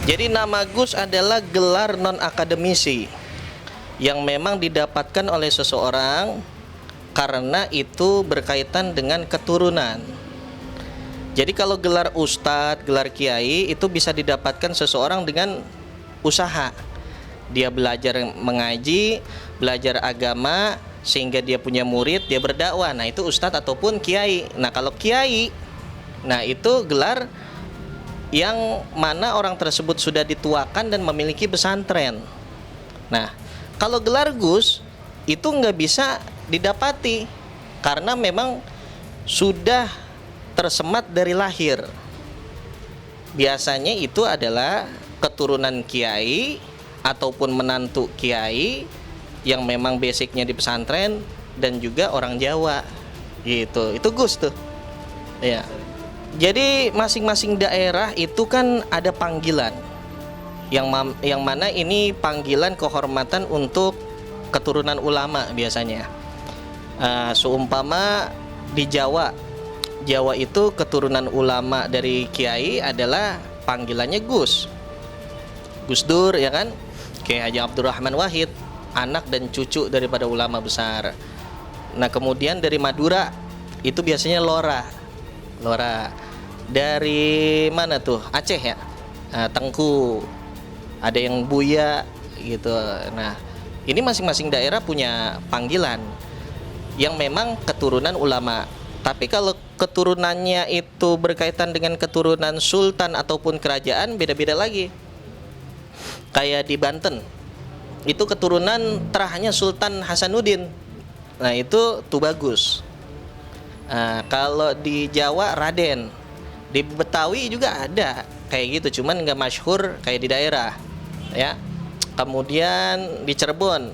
Jadi nama Gus adalah gelar non-akademisi yang memang didapatkan oleh seseorang karena itu berkaitan dengan keturunan. Jadi kalau gelar ustadz, gelar kiai itu bisa didapatkan seseorang dengan usaha. Dia belajar mengaji, belajar agama sehingga dia punya murid, dia berdakwah. Nah, itu ustadz ataupun kiai. Nah, kalau kiai, nah itu gelar yang mana orang tersebut sudah dituakan dan memiliki pesantren. Nah, kalau gelar Gus itu nggak bisa didapati karena memang sudah tersemat dari lahir. Biasanya itu adalah keturunan kiai ataupun menantu kiai yang memang basicnya di pesantren dan juga orang Jawa gitu. Itu Gus tuh. Ya. Jadi masing-masing daerah itu kan ada panggilan yang mana ini panggilan kehormatan untuk keturunan ulama biasanya. Seumpama di Jawa itu keturunan ulama dari kiai adalah panggilannya Gus Dur, ya kan, Kiai Haji Abdurrahman Wahid, anak dan cucu daripada ulama besar. Nah, kemudian dari Madura itu biasanya Lora. Dari mana tuh? Aceh ya, Tengku, ada yang Buya gitu. Nah, ini masing-masing daerah punya panggilan yang memang keturunan ulama. Tapi kalau keturunannya itu berkaitan dengan keturunan sultan ataupun kerajaan, beda-beda lagi. Kayak di Banten, itu keturunan terahnya Sultan Hasanuddin. Nah, itu Tubagus. Kalau di Jawa Raden, di Betawi juga ada kayak gitu, cuman nggak masyhur kayak di daerah, ya. Kemudian di Cirebon,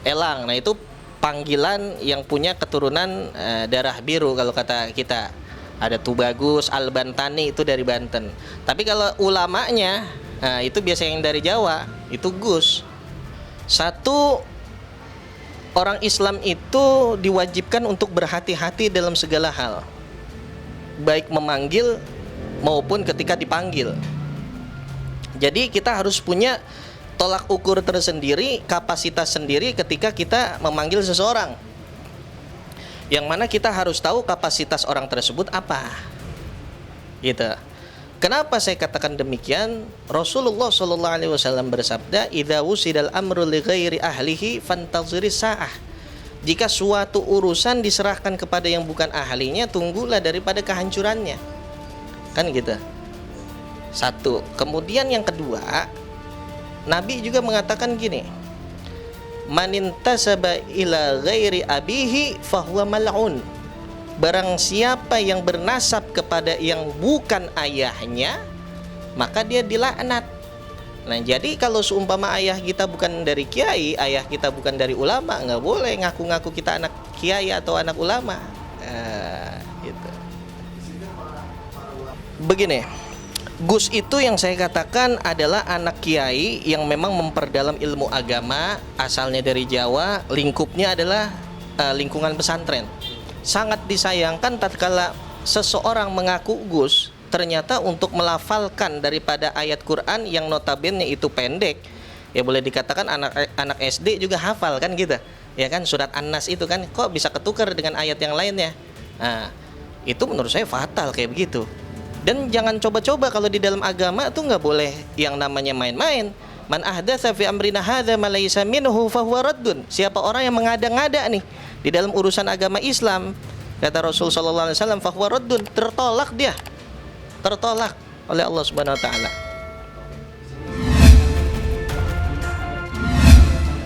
Elang. Nah, itu panggilan yang punya keturunan darah biru kalau kata kita. Ada Tubagus, Al-Bantani itu dari Banten. Tapi kalau ulamanya, itu biasanya yang dari Jawa, itu Gus. Satu, orang Islam itu diwajibkan untuk berhati-hati dalam segala hal, baik memanggil maupun ketika dipanggil. Jadi kita harus punya tolak ukur tersendiri, kapasitas sendiri ketika kita memanggil seseorang, yang mana kita harus tahu kapasitas orang tersebut apa gitu. Kenapa saya katakan demikian? Rasulullah SAW bersabda, "Idza wusidal amru li ghairi ahlihi fantaziri sa'ah." Jika suatu urusan diserahkan kepada yang bukan ahlinya, tunggulah daripada kehancurannya. Kan gitu. Satu. Kemudian yang kedua, Nabi juga mengatakan gini, "Manintasaba ila ghairi abihi fahuwa mal'un." Barang siapa yang bernasab kepada yang bukan ayahnya, maka dia dilaknat. Nah, jadi kalau seumpama ayah kita bukan dari kiai, ayah kita bukan dari ulama, nggak boleh ngaku-ngaku kita anak kiai atau anak ulama. Gitu. Begini, Gus itu yang saya katakan adalah anak kiai yang memang memperdalam ilmu agama, asalnya dari Jawa, lingkupnya adalah lingkungan pesantren. Sangat disayangkan tatkala seseorang mengaku Gus, ternyata untuk melafalkan daripada ayat Quran yang notabene itu pendek, ya boleh dikatakan anak SD juga hafal kan gitu. Ya kan, surat An-Nas itu kan kok bisa ketukar dengan ayat yang lainnya. Nah, itu menurut saya fatal kayak begitu. Dan jangan coba-coba kalau di dalam agama tuh nggak boleh yang namanya main-main. Man ahdatsa fi amrina hadza ma laysa minhu fahuwa raddun. Siapa orang yang mengada-ngada nih di dalam urusan agama Islam, kata Rasul sallallahu alaihi wasallam, fahuwa raddun, tertolak dia. Tertolak oleh Allah Subhanahu wa taala.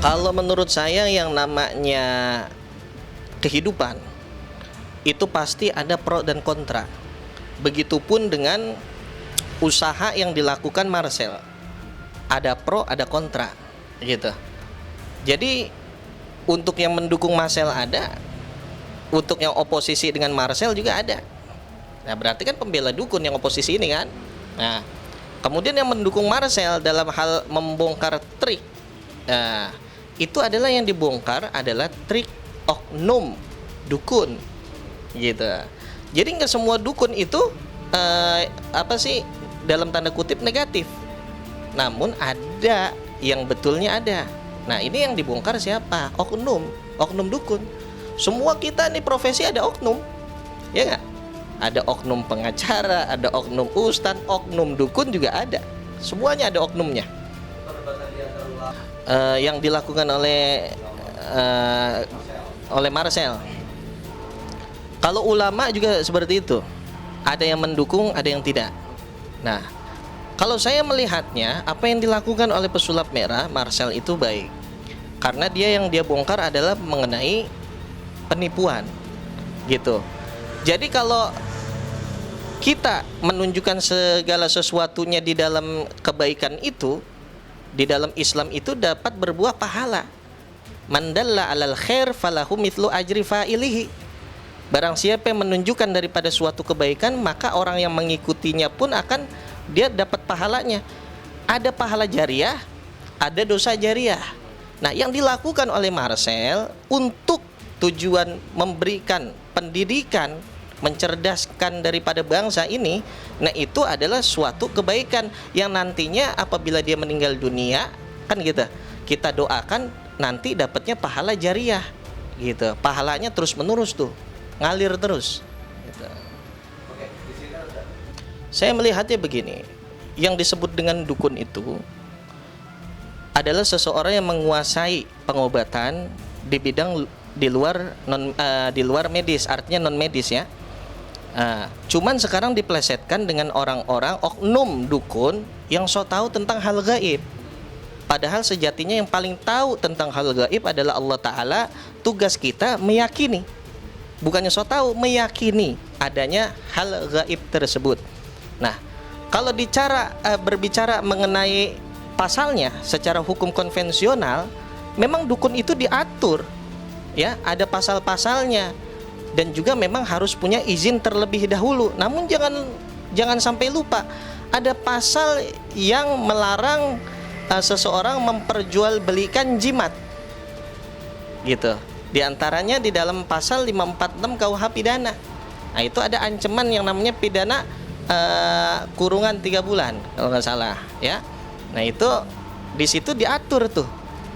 Kalau menurut saya yang namanya kehidupan itu pasti ada pro dan kontra. Begitupun dengan usaha yang dilakukan Marcel. Ada pro, ada kontra gitu. Jadi untuk yang mendukung Marcel ada, untuk yang oposisi dengan Marcel juga ada. Nah, berarti kan pembela dukun yang oposisi ini kan. Nah, kemudian yang mendukung Marcel dalam hal membongkar trik, nah, itu adalah yang dibongkar adalah trik oknum dukun gitu. Jadi nggak semua dukun itu dalam tanda kutip negatif. namun ada yang betulnya ada. Nah, ini yang dibongkar siapa? Oknum dukun. Semua kita nih profesi ada oknum, ya nggak? Ada oknum pengacara, ada oknum ustadz, oknum dukun juga ada. Semuanya ada oknumnya. Yang dilakukan oleh Marcel. Kalau ulama juga seperti itu. Ada yang mendukung, ada yang tidak. Nah, kalau saya melihatnya, apa yang dilakukan oleh pesulap merah Marcel itu baik. Karena yang dia bongkar adalah mengenai penipuan. Gitu. Jadi kalau kita menunjukkan segala sesuatunya di dalam kebaikan itu, di dalam Islam itu dapat berbuah pahala. Man dalla 'alal khair falahu mithlu ajri fa'ilihi. Barang siapa yang menunjukkan daripada suatu kebaikan, maka orang yang mengikutinya pun akan dia dapat pahalanya. Ada pahala jariah, ada dosa jariah. Nah, yang dilakukan oleh Marcel untuk tujuan memberikan pendidikan, mencerdaskan daripada bangsa ini, nah itu adalah suatu kebaikan yang nantinya apabila dia meninggal dunia, kan gitu, kita doakan nanti dapatnya pahala jariah gitu. Pahalanya terus menerus tuh, ngalir terus gitu. Saya melihatnya begini, yang disebut dengan dukun itu adalah seseorang yang menguasai pengobatan di bidang di luar medis, artinya non medis ya. Cuman sekarang diplesetkan dengan orang-orang oknum dukun yang so tahu tentang hal gaib. Padahal sejatinya yang paling tahu tentang hal gaib adalah Allah Ta'ala. Tugas kita meyakini, bukannya so tahu, meyakini adanya hal gaib tersebut. Nah, kalau berbicara mengenai pasalnya secara hukum konvensional, memang dukun itu diatur, ya, ada pasal-pasalnya, dan juga memang harus punya izin terlebih dahulu. Namun jangan sampai lupa, ada pasal yang melarang seseorang memperjualbelikan jimat, gitu. Di antaranya di dalam pasal 546 KUH pidana. Nah, itu ada ancaman yang namanya pidana kurungan 3 bulan kalau nggak salah, ya. Nah, itu di situ diatur tuh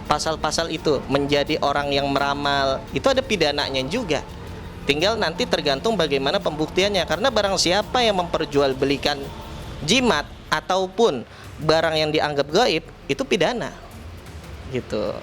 pasal-pasal itu. Menjadi orang yang meramal itu ada pidananya juga. Tinggal nanti tergantung bagaimana pembuktiannya. Karena barang siapa yang memperjualbelikan jimat ataupun barang yang dianggap gaib, itu pidana gitu.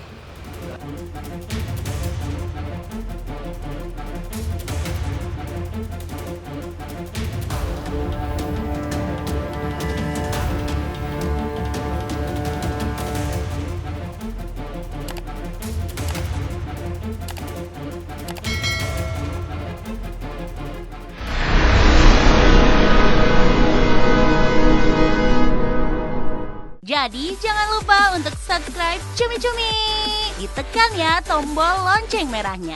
Jadi jangan lupa untuk subscribe Cumi Cumi. Ditekan ya tombol lonceng merahnya.